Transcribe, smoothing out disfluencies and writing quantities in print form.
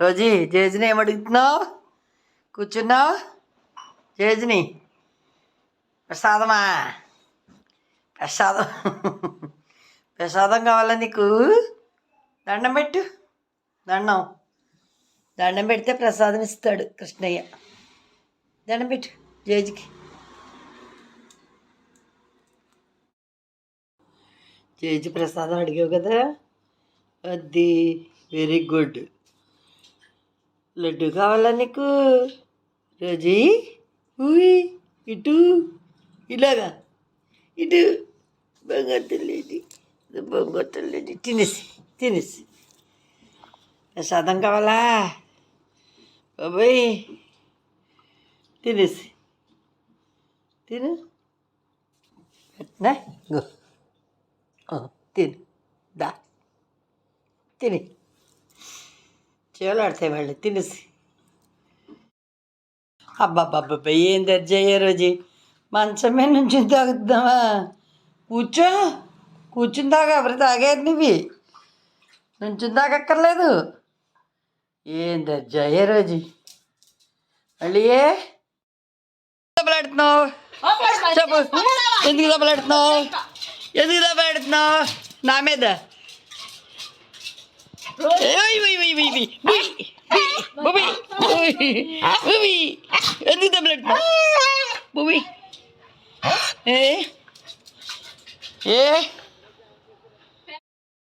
Rosie జేజ్ని ఏమడుగుతున్నావు? కూర్చున్నావు? జేజ్ని ప్రసాదమా? ప్రసాదం ప్రసాదం కావాలా నీకు? దండం పెట్టు. దండం పెడితే ప్రసాదం ఇస్తాడు కృష్ణయ్య. దండం పెట్టు జేజ్కి. జేజి ప్రసాదం అడిగావు కదా, అది వెరీ గుడ్. లడ్డు కావాలా నీకు? రోజీ ఊయి ఇటు, ఇలాగా ఇటు. బంగారు తల్లి తినేసి. ప్రసాదం కావాలా బాబాయ్? తినేసి తిను. పెట్టినా తిను. దా తిని చేలాడతాయి వాళ్ళు. తినేసి. అబ్బాబ్బాబ్బా ఏం దర్జయ్యా రోజీ. మంచమే నుంచి తాగుద్దామా? కూర్చుని తాగా. ఎవరు తాగేది నువ్వు? నుంచుని తాగక్కర్లేదు. ఏం దర్జయ్యా రోజీ. మళ్ళీ దెబ్బలాడుతున్నావు చెప్పు. ఎందుకు దెబ్బలాడుతున్నావు నా మీద? ఎందుకు దెబ్బలాడుతున్నావు? ఏ